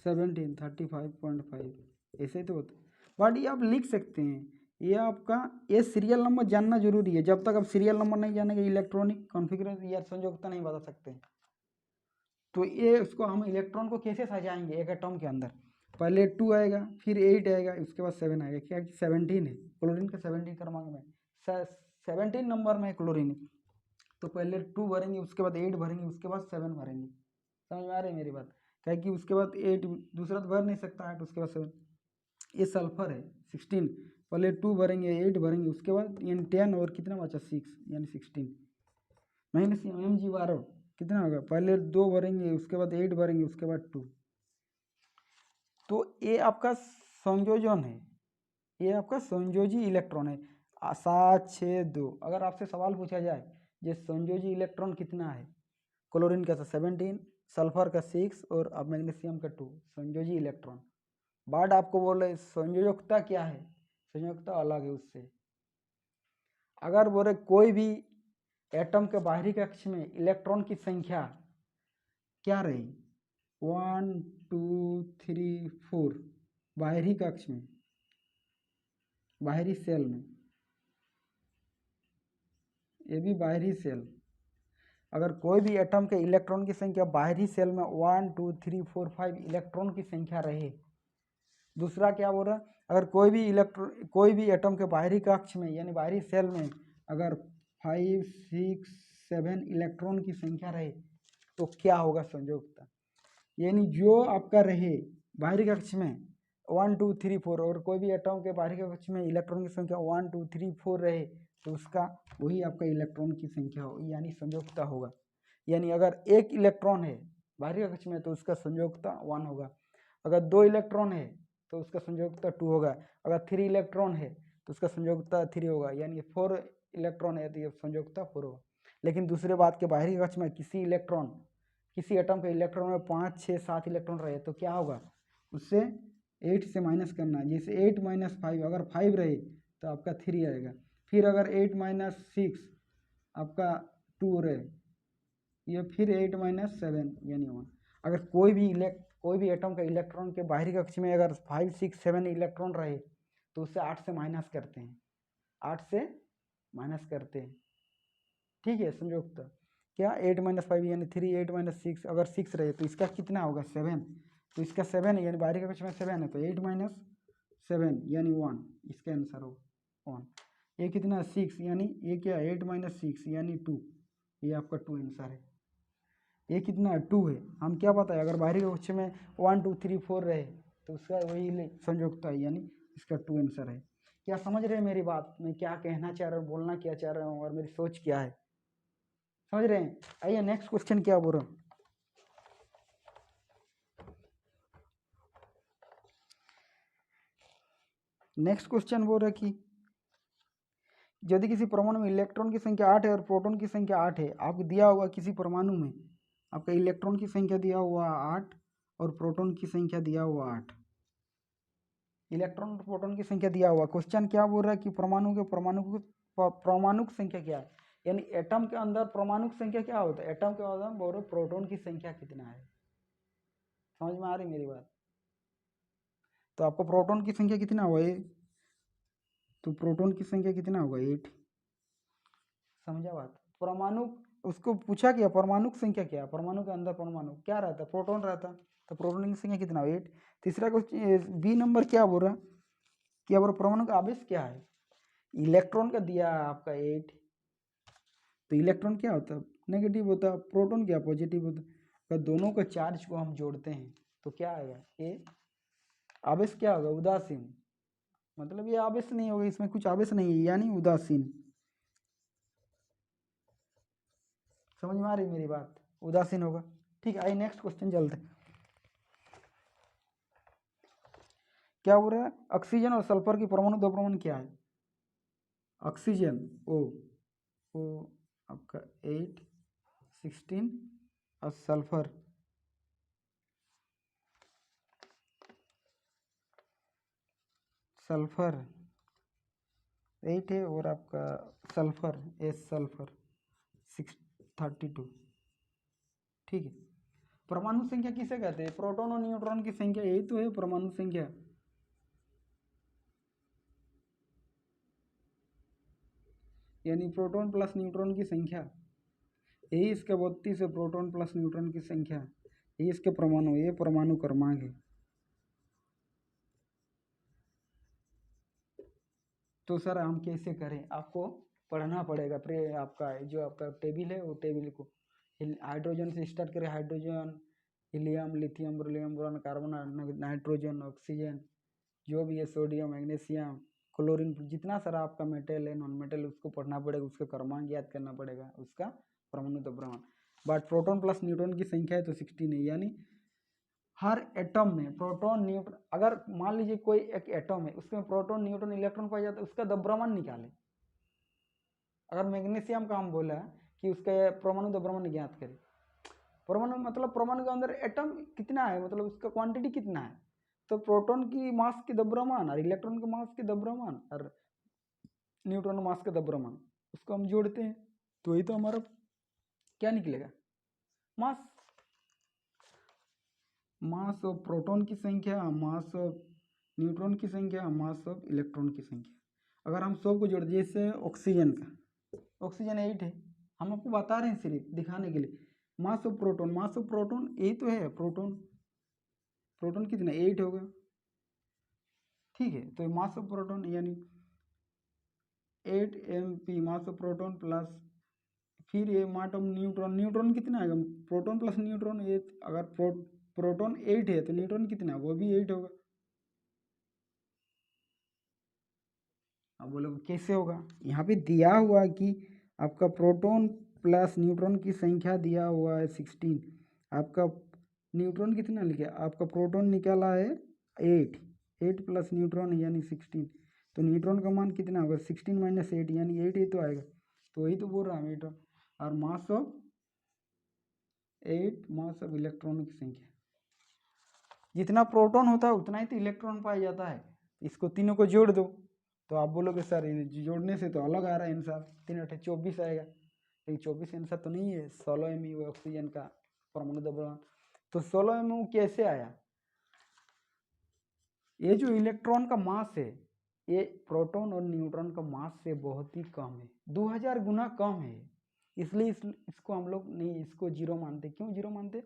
17 35.5, ऐसे ही तो होता है। बट ये आप लिख सकते हैं, ये आपका ये सीरियल नंबर जानना जरूरी है। जब तक आप सीरियल नंबर नहीं जानेंगे इलेक्ट्रॉनिक कॉन्फ़िगरेशन या संयोजकता नहीं बता सकते। तो ये उसको हम इलेक्ट्रॉन को कैसे सजाएंगे एक एटम के अंदर, पहले 2 आएगा, फिर 8 आएगा, उसके बाद 7 आएगा, क्या 17 है क्लोरीन का, 17 क्रमांक में 17 नंबर में क्लोरीन। तो पहले 2 भरेंगे, उसके बाद 8 भरेंगे, उसके बाद 7 भरेंगे। समझ में आ रही है मेरी बात, क्या कि उसके बाद 8 दूसरा तो भर नहीं सकता है, तो उसके बाद 7। ये सल्फर है 16, पहले 2 भरेंगे, 8 भरेंगे, उसके बाद यानी 10 और कितना बचा 6 यानी 16। मैग्नीशियम Mg 12 कितना होगा, पहले 2 भरेंगे, उसके बाद 8 भरेंगे, उसके बाद 2। तो ये आपका संयोजन है, ये आपका संयोजी इलेक्ट्रॉन है 7 6 2। अगर आपसे सवाल पूछा जाए ये संयोजी इलेक्ट्रॉन कितना है, क्लोरीन का 17, सल्फर का 6 और अब मैग्नीशियम का 2 संयोजी इलेक्ट्रॉन। बट आपको बोल रहे संयोजकता क्या है, संयोजकता अलग है उससे। अगर बोले कोई भी एटम के बाहरी कक्ष में इलेक्ट्रॉन की संख्या क्या रही, 1 2 3 4, बाहरी कक्ष में, बाहरी सेल में, ये भी बाहरी सेल, अगर कोई भी एटम के इलेक्ट्रॉन की संख्या बाहरी सेल में 1 2 3 4 5 इलेक्ट्रॉन की संख्या रहे। दूसरा क्या बोल रहा, अगर कोई भी एटम के बाहरी कक्ष में यानी बाहरी सेल में अगर 5 6 7 इलेक्ट्रॉन की संख्या रहे तो क्या होगा संयोजकता। यानी जो आपका रहे बाहरी कक्ष में 1 2 3 4 और कोई भी एटम के बाहरी कक्ष में इलेक्ट्रॉन की संख्या 1 2 3 4 रहे तो उसका वही आपका इलेक्ट्रॉन की संख्या हो यानी संयोजकता होगा। यानी अगर एक इलेक्ट्रॉन है बाहरी कक्ष में तो उसका संयोजकता 1 होगा, अगर 2 इलेक्ट्रॉन है तो उसका संयोजकता 2 होगा, अगर 3 इलेक्ट्रॉन है तो उसका संयोजकता 3 होगा, यानी 4 इलेक्ट्रॉन है तो ये संयोजकता 4 होगा। लेकिन दूसरे बात के बाहरी कक्ष में किसी एटम के इलेक्ट्रॉन में 5 6 7 इलेक्ट्रॉन रहे तो क्या होगा, उससे 8 से माइनस करना, जैसे 8 - 5, अगर 5 रहे तो आपका 3 आएगा, फिर अगर 8 - 6 आपका 2 रहे, ये फिर 8 - 7 यानी 1। अगर कोई भी एटम का इलेक्ट्रॉन के बाहरी कक्ष में अगर 5 6 7 इलेक्ट्रॉन रहे तो उससे 8 से माइनस करते हैं, 8 से माइनस करते हैं, ठीक है। संयोजकता क्या 8 - 5 यानी 3, 8 - 6, अगर 6 रहे तो इसका कितना होगा 7, तो इसका 7 है यानी बाहरी कक्ष में 7 है तो 8 - 7 यानी 1, इसका आंसर होगा 1। ये कितना 6 यानी ये क्या 8 - 6 यानी 2, ये आपका 2 आंसर है। ये कितना 2 है, हम क्या पता है अगर बाहरी कक्ष में 1 2 3 4 रहे तो उसका वही संयोजकता है यानी इसका 2 आंसर है। क्या समझ रहे हैं मेरी बात, मैं क्या कहना चाह रहा हूँ, बोलना क्या चाह रहा हूँ और मेरी सोच क्या है, समझ रहे हैं। आइए नेक्स्ट क्वेश्चन क्या बोल रहा हूँ। नेक्स्ट क्वेश्चन बोल रहा है कि यदि किसी परमाणु में इलेक्ट्रॉन की संख्या 8 है और प्रोटॉन की संख्या 8 है, आपको दिया हुआ किसी परमाणु में आपका इलेक्ट्रॉन की संख्या दिया हुआ 8 और प्रोटॉन की संख्या दिया हुआ 8, इलेक्ट्रॉन और प्रोटॉन की संख्या दिया हुआ, क्वेश्चन क्या बोल रहा है कि परमाणु की संख्या क्या है, यानी एटम के अंदर परमाणु की संख्या क्या होता है, एटम के अंदर बोल रहे प्रोटॉन की संख्या कितना है, समझ में आ रही मेरी बात। तो आपको प्रोटॉन की संख्या कितना हुआ है, तो प्रोटॉन की संख्या कितना होगा 8, समझा बात। परमाणु उसको पूछा क्या परमाणु की संख्या क्या है, परमाणु के अंदर परमाणु क्या रहता है, प्रोटॉन रहता, तो प्रोटॉन की संख्या कितना 8। तीसरा क्वेश्चन बी नंबर क्या बोल रहा कि अब परमाणु का आवेश क्या है, इलेक्ट्रॉन का दिया है आपका 8, तो इलेक्ट्रॉन क्या होता है नेगेटिव होता है, प्रोटॉन क्या पॉजिटिव होता है, अगर दोनों के चार्ज को हम जोड़ते हैं तो क्या आएगा, ये आवेश क्या होगा उदासीन, मतलब ये आवेश नहीं होगा, इसमें कुछ आवेश नहीं है यानी उदासीन, समझ में आ रही मेरी बात, उदासीन होगा। ठीक है, आइए नेक्स्ट क्वेश्चन चलते। क्या बोल रहा है ऑक्सीजन और सल्फर की परमाणु दो परमाणु क्या है, ऑक्सीजन ओ आपका 8 16 और सल्फर सल्फर 8 है और आपका सल्फर सल्फर 632, ठीक है। परमाणु संख्या किसे कहते हैं, प्रोटॉन और न्यूट्रॉन की संख्या, यही तो है परमाणु संख्या, यानी प्रोटॉन प्लस न्यूट्रॉन की संख्या, यही इसका 32 है, प्रोटॉन प्लस न्यूट्रॉन की संख्या, यही इसके परमाणु, ये परमाणु क्रमांक है। तो सर हम कैसे करें, आपको पढ़ना पड़ेगा, आपका जो आपका टेबल है वो टेबल को हाइड्रोजन से स्टार्ट करें, hydrogen helium lithium beryllium boron carbon nitrogen oxygen जो भी है सोडियम मैग्नीशियम क्लोरीन, जितना सारा आपका मेटल है नॉन मेटल उसको पढ़ना पड़ेगा, उसका क्रमांक याद करना पड़ेगा, उसका परमाणु तो परमाणु। बट प्रोटॉन प्लस न्यूट्रॉन की संख्या है तो 16 है, यानी हर एटम में प्रोटॉन न्यूट्रॉन, अगर मान लीजिए कोई एक एटम है उसमें प्रोटॉन न्यूट्रॉन इलेक्ट्रॉन पाया जाता है उसका द्रव्यमान निकाले। अगर मैग्नीशियम का हम बोला कि उसका परमाणु द्रव्यमान ज्ञात करें परमाणु मतलब परमाणु के अंदर एटम कितना है, मतलब उसका क्वांटिटी कितना है। तो प्रोटॉन की मास की द्रव्यमान और इलेक्ट्रॉन के मास की द्रव्यमान और न्यूट्रॉन मास का द्रव्यमान, उसको हम जोड़ते हैं तो वही तो हमारा क्या निकलेगा, मास। मास ऑफ प्रोटॉन की संख्या, मास ऑफ न्यूट्रॉन की संख्या, मास ऑफ इलेक्ट्रॉन की संख्या। अगर हम सबको जोड़, जैसे ऑक्सीजन का, ऑक्सीजन 8 है, हम आपको बता रहे हैं सिर्फ दिखाने के लिए। मास of proton, mass of proton यही तो है, प्रोटॉन, प्रोटॉन कितना 8 होगा, ठीक है। तो मास ऑफ प्रोटॉन यानी 8 mp mass of proton plus, फिर ये मास ऑफ न्यूट्रॉन, न्यूट्रॉन कितना आएगा, प्रोटॉन प्लस न्यूट्रॉन, ये अगर प्रोटॉन 8 है तो न्यूट्रॉन कितना है, वो भी 8 होगा। अब बोलो कैसे होगा, यहाँ पे दिया हुआ कि आपका प्रोटॉन प्लस न्यूट्रॉन की संख्या दिया हुआ है 16, आपका न्यूट्रॉन कितना लिखा, आपका प्रोटॉन निकाला है 8, 8 प्लस न्यूट्रॉन यानी 16, तो न्यूट्रॉन का मान कितना होगा 16 माइनस 8 यानी 8 ही तो आएगा। तो वही तो बोल रहा है न्यूट्रॉन, और mass of 8 mass of electron की संख्या, जितना प्रोटॉन होता है उतना ही तो इलेक्ट्रॉन पाया जाता है। इसको तीनों को जोड़ दो तो आप बोलोगे सर जोड़ने से तो अलग आ रहा है आंसर, 3 8 24 आएगा, लेकिन 24 आंसर तो नहीं है, 16 mu ऑक्सीजन का परमाणु द्रव्यमान। तो 16 mu कैसे आया, ये जो इलेक्ट्रॉन का मास है ये प्रोटॉन और न्यूट्रॉन का मास से बहुत ही कम है, 2000 गुना कम है, इसलिए इसको हम लोग नहीं, इसको जीरो मानते। क्यों जीरो मानते,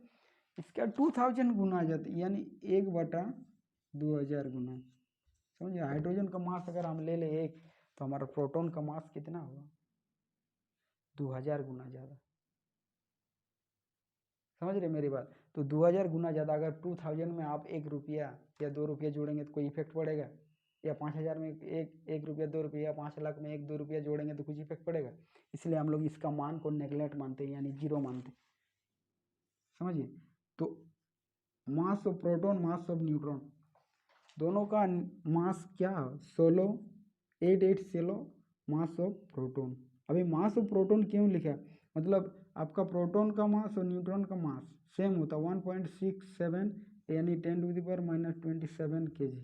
इसका 2000 गुना आ जाते, यानी 1/2000 गुना, समझिए। हाइड्रोजन का मास अगर हम ले ले 1, तो हमारा प्रोटॉन का मास कितना होगा, 2000 गुना ज़्यादा, समझ रहे मेरी बात। तो 2000 गुना ज़्यादा, अगर 2000 में आप 1 रुपया या 2 रुपये जोड़ेंगे तो कोई इफेक्ट पड़ेगा, या 5000 में एक रुपया 2 रुपया, या 5 लाख में 1 2 रुपया जोड़ेंगे तो कुछ इफेक्ट पड़ेगा। इसलिए हम लोग इसका मान को नेगलेक्ट मानते हैं, यानी जीरो मानते हैं, समझिए। तो मास of proton mass of neutron दोनों का मास क्या, 16 8 8 16 मास ऑफ प्रोटॉन। अभी मास ऑफ प्रोटॉन क्यों लिखा, मतलब आपका प्रोटॉन का मास और न्यूट्रॉन का मास सेम होता है 1.67 यानी 10⁻27 kg।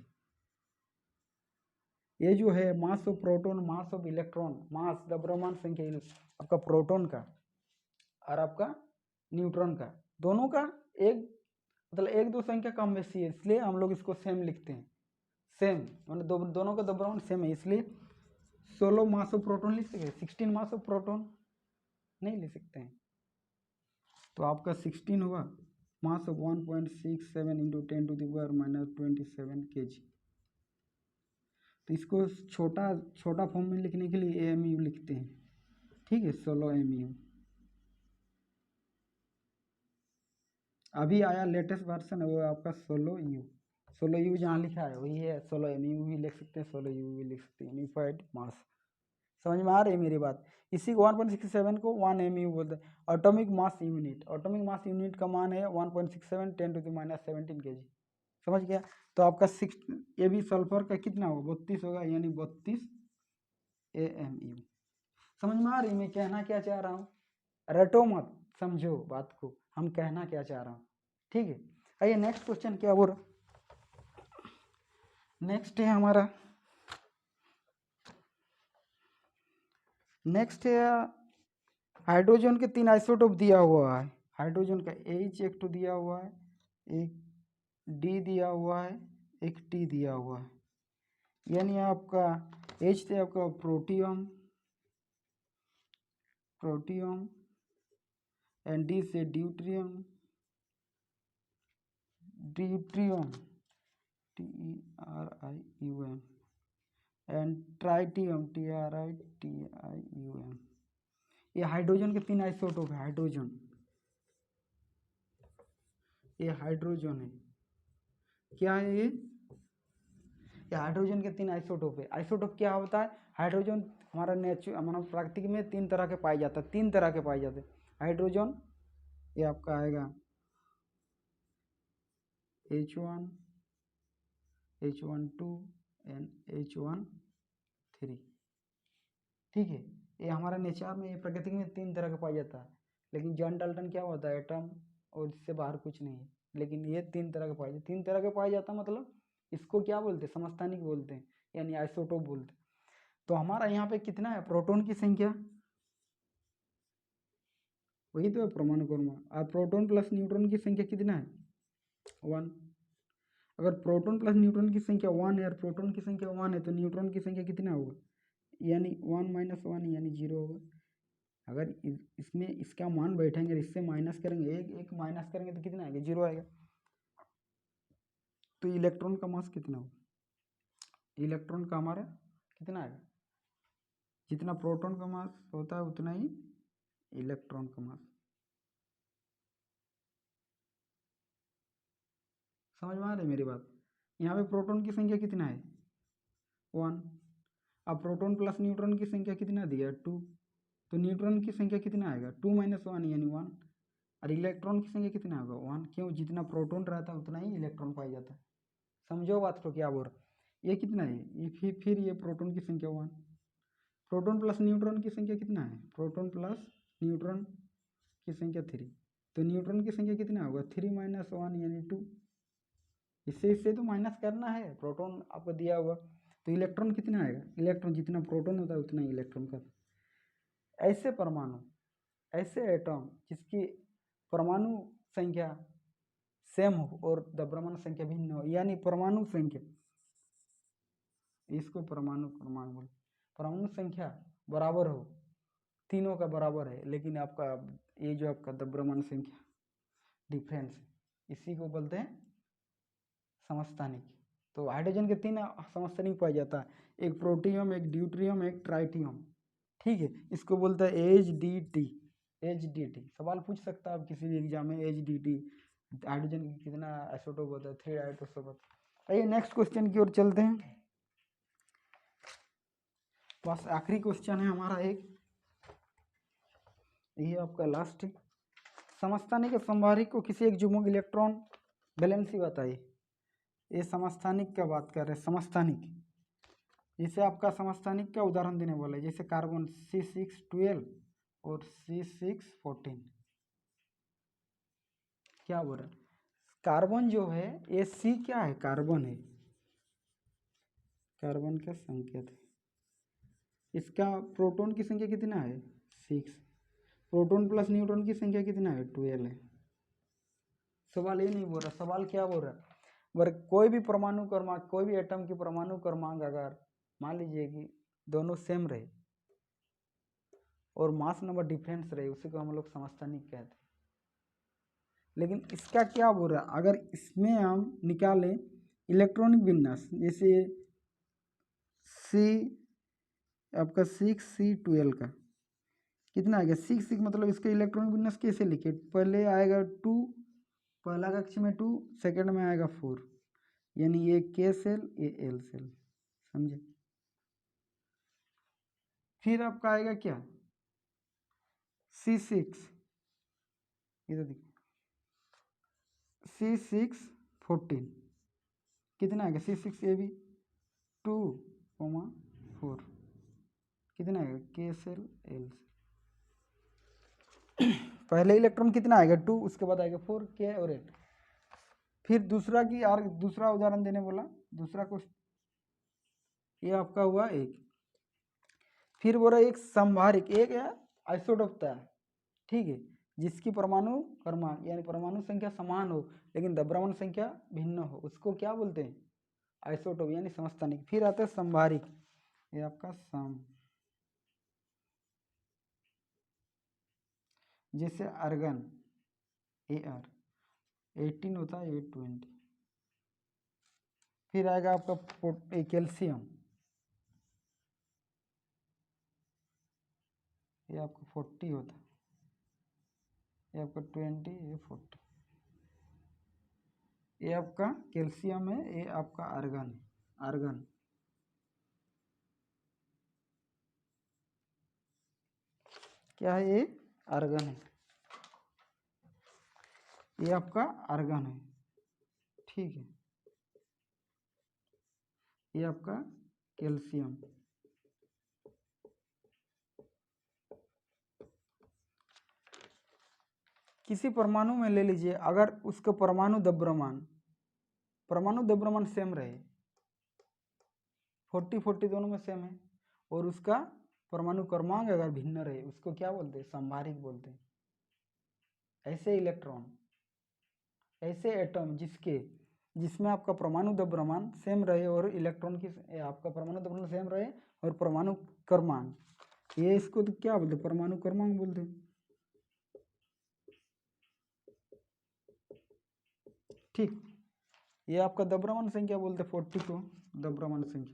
ये जो है mass of proton mass of electron, mass द्रव्यमान संख्या आपका प्रोटॉन का और आपका न्यूट्रॉन का, दोनों का एक मतलब एक दो संख्या कम बेसी है, इसलिए हम लोग इसको सेम लिखते हैं, सेम मतलब दोनों का द्रव्यमान सेम है, इसलिए 16 मास ऑफ प्रोटॉन लिख सकते हैं, 16 मास ऑफ प्रोटॉन नहीं लिख सकते हैं। तो आपका 16 होगा मास ऑफ 1.67 इंटू 10⁻27 kg। तो इसको छोटा छोटा फॉर्म में लिखने के लिए AMU लिखते हैं, ठीक है, 16 MU। अभी आया लेटेस्ट वर्जन है वो आपका 16U, 16U जहाँ लिखा है वही है, 16 MU भी लिख सकते हैं, 16U भी लिख सकते हैं, यूनिफाइड मास। समझ में आ रही है मेरी बात। इसी को 1.67 को 1 MU बोलते हैं, atomic mass unit. Atomic mass unit का मान है 1.67 10⁻17 kg, समझ गया। तो आपका 6 ये भी सल्फर का कितना होगा 32 होगा, यानी 32 AMU। समझ में आ रही मैं कहना क्या चाह रहा हूँ, रटो मत, समझो बात को, हम कहना क्या चाह रहा हूँ, ठीक है। आइए नेक्स्ट क्वेश्चन क्या बोल रहा, नेक्स्ट है हमारा, नेक्स्ट है हाइड्रोजन के 3 आइसोटोप दिया हुआ है। हाइड्रोजन का H एक तो दिया हुआ है, एक D दिया हुआ है, एक T दिया हुआ है, यानी आपका H से आपका प्रोटियम, प्रोटियम एंड D से deuterium, deuterium TERIUM and tritium TRITIUM। ये हाइड्रोजन के 3 आइसोटोप है, हाइड्रोजन, ये हाइड्रोजन है, क्या है ये हाइड्रोजन के 3 आइसोटोप है। आइसोटोप क्या होता है, हाइड्रोजन हमारा हमारा प्राकृतिक में 3 तरह के पाए जाता है, 3 तरह के पाए जाते हैं हाइड्रोजन। ये आपका आएगा H1 H12 एंड H13, ठीक है। ये हमारा नेचर में प्रकृति में 3 तरह का पाया जाता है, लेकिन जॉन डाल्टन क्या होता है, एटम और इससे बाहर कुछ नहीं है। लेकिन ये 3 तरह के पाए जाते, 3 तरह के पाए जाता मतलब इसको क्या बोलते हैं, समस्थानिक बोलते हैं, यानी आइसोटोप बोलते हैं। तो हमारा यहाँ पे कितना है प्रोटॉन की संख्या, वही तो है परमाणु क्रमांक। और प्रोटॉन प्लस न्यूट्रॉन की संख्या कितना है 1। अगर प्रोटॉन प्लस न्यूट्रॉन की संख्या 1 है और प्रोटॉन की संख्या 1 है तो न्यूट्रॉन की संख्या कितना होगा, यानी 1 - 1 यानी 0 होगा। अगर इसमें इसका मान बैठेंगे, इससे माइनस करेंगे, एक माइनस करेंगे तो कितना आएगा, 0 आएगा। तो इलेक्ट्रॉन का मास कितना होगा, इलेक्ट्रॉन का हमारा कितना आएगा, जितना प्रोटॉन का मास होता है उतना ही इलेक्ट्रॉन का मास। समझ में आ रही है मेरी बात। यहाँ पे प्रोटॉन की संख्या कितना है 1। अब प्रोटॉन प्लस न्यूट्रॉन की संख्या कितना दिया 2, तो न्यूट्रॉन की संख्या कितना आएगा 2 - 1 यानी 1। और इलेक्ट्रॉन की संख्या कितना होगा 1, क्यों, जितना प्रोटॉन रहता है उतना ही इलेक्ट्रॉन पाया जाता है। समझो बात को क्या बोल रहा, ये कितना है, ये फिर ये प्रोटॉन की संख्या 1। प्रोटॉन प्लस न्यूट्रॉन की संख्या कितना है, प्रोटॉन प्लस न्यूट्रॉन की संख्या 3, तो न्यूट्रॉन की संख्या कितना होगा 3 - 1 यानी 2। इससे तो माइनस करना है, प्रोटॉन आपको दिया हुआ। तो इलेक्ट्रॉन कितना आएगा, इलेक्ट्रॉन जितना प्रोटॉन होता है उतना ही इलेक्ट्रॉन का। ऐसे परमाणु, ऐसे एटम जिसकी परमाणु संख्या सेम हो और द्रव्यमान संख्या भिन्न हो, यानी परमाणु संख्या, इसको परमाणु क्रमांक बोलते। परमाणु संख्या बराबर हो, तीनों का बराबर है, लेकिन आपका ये जो आपका द्रव्यमान संख्या डिफरेंस है, इसी को बोलते हैं समस्थानिक। तो हाइड्रोजन के 3 समस्थानिक पाया जाता है, एक प्रोटियम, एक ड्यूट्रियम, एक ट्राइटियम। ठीक है, इसको बोलते हैं HDT। HDT सवाल पूछ सकता है आप किसी भी एग्जाम में, HDT हाइड्रोजन की कितना आइसोटोप होता है, 3 आइसोटोप होता है। आइए नेक्स्ट क्वेश्चन की ओर चलते हैं। बस आखिरी क्वेश्चन है हमारा एक, ये आपका लास्ट है। समस्थानिक या संभारिक को किसी एक युग्मक इलेक्ट्रॉन वैलेंसी बताइए। ये समस्थानिक का बात कर रहे हैं, समस्थानिक। जैसे आपका समस्थानिक का उदाहरण देने वाला है, जैसे कार्बन C612 और C614। क्या बोल रहा है, कार्बन जो है ये C क्या है, कार्बन है, कार्बन का संकेत है। इसका प्रोटॉन की संख्या कितना है 6, प्रोटॉन प्लस न्यूट्रॉन की संख्या कितना है 12 है। सवाल ये नहीं बोल रहा, सवाल क्या बोल रहा है, कोई भी परमाणु क्रमांक, कोई भी एटम की परमाणु क्रमांक अगर मान लीजिए कि दोनों सेम रहे और मास नंबर डिफरेंस रहे, उसी को हम लोग समस्थानिक कहते हैं। लेकिन इसका क्या बोल रहा है, अगर इसमें हम निकालें इलेक्ट्रॉनिक विन्यास, जैसे C आपका 6C12 का कितना आएगा 6 मतलब इसका इलेक्ट्रॉनिक विन्यास कैसे लिखे, पहले आएगा 2, पहला कक्ष में 2, सेकंड में आएगा 4, यानी ये K सेल ये L सेल, समझे। फिर आपका आएगा क्या C6, इधर देखिए C614 कितना आएगा C6 ये भी 2, 4 कितना आएगा K सेल L सेल। पहले इलेक्ट्रॉन कितना आएगा 2, उसके बाद आएगा 4, K और L। फिर दूसरा उदाहरण देने बोला, दूसरा क्वेश्चन ये आपका हुआ एक। फिर बोला एक संभारिक, एक आइसोटोप था, ठीक है, जिसकी परमाणु क्रमांक यानी परमाणु संख्या समान हो लेकिन द्रव्यमान संख्या भिन्न हो, उसको क्या बोलते हैं आइसोटोप यानी समस्थानिक। फिर आता है संभारिक, ये आपका सम, जैसे अर्गन Ar 18 होता है, 820। फिर आएगा आपका कैल्शियम, ये आपका 40 होता है, ये आपका 20, ये 40। ये आपका कैल्शियम है, ये आपका आर्गन है, आर्गन। क्या है ये आर्गन है, ये आपका आर्गन है, ठीक है। ये आपका कैल्शियम, किसी परमाणु में ले लीजिए, अगर उसका परमाणु द्रव्यमान सेम रहे, 40-40 दोनों में सेम है, और उसका परमाणु क्रमांक अगर भिन्न रहे, उसको क्या बोलते हैं? संभारिक बोलते हैं। ऐसे इलेक्ट्रॉन, ऐसे एटम जिसमें आपका परमाणु द्रव्यमान सेम रहे और इलेक्ट्रॉन की आपका परमाणु द्रव्यमान सेम रहे और परमाणु क्रमांक, ये इसको तो क्या बोलते हैं? परमाणु क्रमांक बोलते हैं। ठीक, ये आपका द्रव्यमान संख्या बोलते हैं 40 को द्रव्यमान संख्या।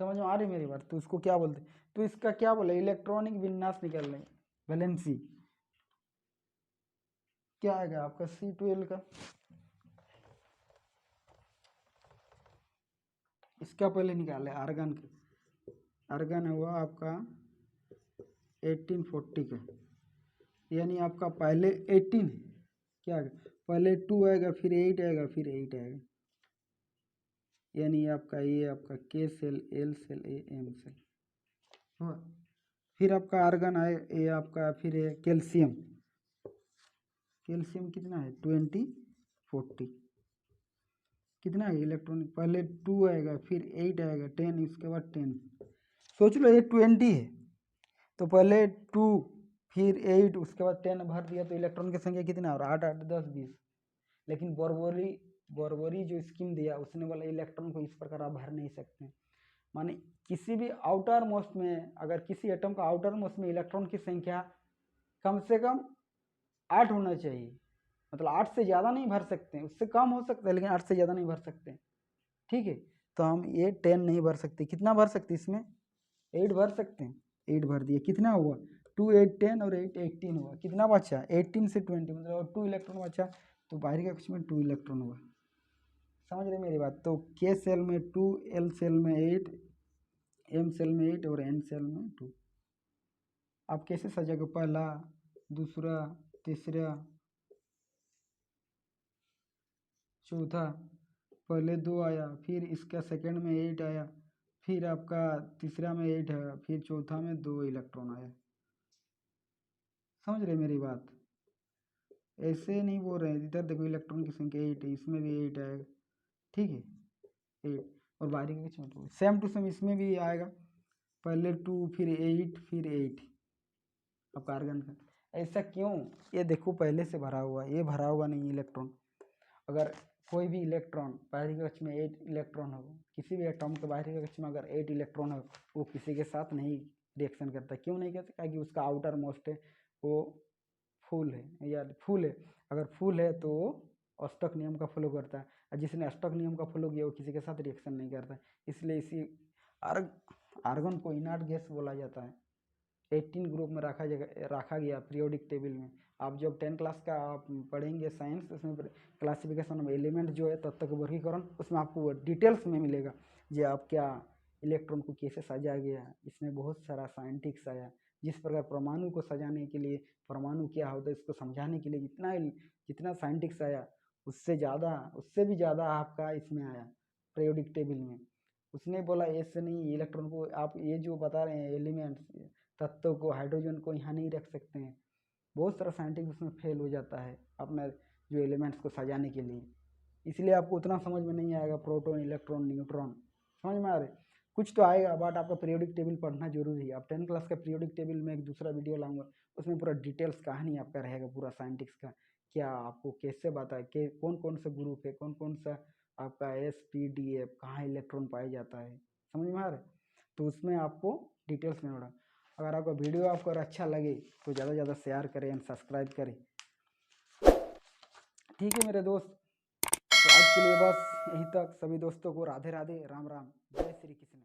समझ में आ रही मेरी बात? तो उसको क्या बोलते हैं? तो इसका क्या बोले? इलेक्ट्रॉनिक विन्यास निकल रहे, वैलेंसी क्या आएगा आपका? C12 का। इसका पहले निकाले आर्गन का। आर्गन हुआ आपका 1840 का, यानी आपका पहले 18 है, क्या आएगा? पहले 2 आएगा, फिर 8 आएगा, फिर 8 आएगा, यानी आपका ये आपका K cell, L cell, M cell हुआ। फिर आपका आर्गन आए, ये आपका फिर है कैल्शियम। कैल्शियम कितना है? 2040। कितना है इलेक्ट्रॉनिक? पहले 2 आएगा, फिर 8 आएगा, 10, इसके बाद 10। सोच लो ये 20 है, तो पहले 2 फिर 8 उसके बाद 10 भर दिया, तो इलेक्ट्रॉन की संख्या कितना हो रहा? 8 8 10 20। लेकिन बोरबोरी जो स्कीम दिया, उसने बोला इलेक्ट्रॉन को इस प्रकार आप भर नहीं सकते। माने किसी भी आउटर मोस्ट में, अगर किसी एटम का आउटर मोस्ट में इलेक्ट्रॉन की संख्या कम से कम 8 होना चाहिए, मतलब 8 से ज़्यादा नहीं भर सकते, उससे कम हो सकता है लेकिन 8 से ज़्यादा नहीं भर सकते। ठीक है, तो हम ये 10 नहीं भर सकते। कितना भर सकते? इसमें 8 भर सकते हैं। 8 भर दिए, कितना हुआ? 2 8 10 और 8 18 हुआ। कितना बचा? 18 से 20, मतलब और 2 इलेक्ट्रॉन बचा, तो बाहरी कक्ष में 2 इलेक्ट्रॉन हुआ। समझ रहे मेरी बात? तो K सेल में 2, L सेल में 8, M सेल में 8 और N सेल में 2। आप कैसे सजाओगे? पहला, दूसरा, तीसरा, चौथा, पहले 2 आया, फिर इसका सेकंड में 8 आया, फिर आपका तीसरा में 8 है, फिर चौथा में 2 इलेक्ट्रॉन आया। समझ रहे मेरी बात? ऐसे नहीं बोल रहे हैं। इधर देखो इलेक्ट्रॉन की संख्या 8 है, इसमें भी 8 आएगा। ठीक है, 8, और बाहरी के बीच में 2, सेम टू सेम इसमें भी आएगा, पहले 2 फिर 8 फिर 8 आपका आर्गन का। ऐसा क्यों? ये देखो पहले से भरा हुआ, ये भरा हुआ नहीं इलेक्ट्रॉन। अगर कोई भी इलेक्ट्रॉन बाहरी कक्ष में 8 इलेक्ट्रॉन हो, किसी भी एटॉम के बाहरी कक्ष में अगर 8 इलेक्ट्रॉन हो, वो किसी के साथ नहीं रिएक्शन करता। क्यों नहीं करता? क्योंकि उसका आउटर मोस्ट है वो फुल है, या फुल है। अगर फुल है तो वो अष्टक नियम का फॉलो करता है, और जिसने अष्टक नियम का फॉलो किया वो किसी के साथ रिएक्शन नहीं करता। इसलिए इसी आर्गन को इनर्ट गैस बोला जाता है। 18 ग्रुप में रखा गया पीरियोडिक टेबल में। आप जब 10 क्लास का आप पढ़ेंगे साइंस, उसमें क्लासिफिकेशन ऑफ एलिमेंट जो है, तत्व का वर्गीकरण, उसमें आपको डिटेल्स में मिलेगा जो आप क्या इलेक्ट्रॉन को कैसे सजाया गया। इसमें बहुत सारा साइंटिक्स आया, जिस प्रकार परमाणु को सजाने के लिए, परमाणु क्या होता है इसको समझाने के लिए जितना साइंटिक्स आया, उससे भी ज़्यादा आपका इसमें आया पीरियोडिक टेबल में। उसने बोला ऐसे नहीं, इलेक्ट्रॉन को आप ये जो बता रहे हैं एलिमेंट्स, तत्व को, हाइड्रोजन को यहाँ नहीं रख सकते हैं। बहुत सारा साइंटिस्ट उसमें फेल हो जाता है अपना जो एलिमेंट्स को सजाने के लिए। इसलिए आपको उतना समझ में नहीं आएगा, प्रोटॉन, इलेक्ट्रॉन, न्यूट्रॉन। समझ में आ रहे? कुछ तो आएगा, बट आपका पीरियोडिक टेबल पढ़ना जरूरी है। आप 10 क्लास का पीरियोडिक टेबल में एक दूसरा वीडियो लाऊंगा, उसमें पूरा डिटेल्स कहानी आपका रहेगा, पूरा साइंटिक्स का क्या आपको कैसे बताए कि कौन कौन सा ग्रुप है, कौन कौन सा आपका SPDF, कहाँ इलेक्ट्रॉन पाया जाता है। समझ में आ रहा है? तो उसमें आपको डिटेल्स में होगा। अगर आपका वीडियो आपको अगर अच्छा लगे तो ज़्यादा से ज़्यादा शेयर करें एंड सब्सक्राइब करें। ठीक है मेरे दोस्त, तो आज के लिए बस यहीं तक। सभी दोस्तों को राधे राधे, राम राम, जय श्री कृष्ण।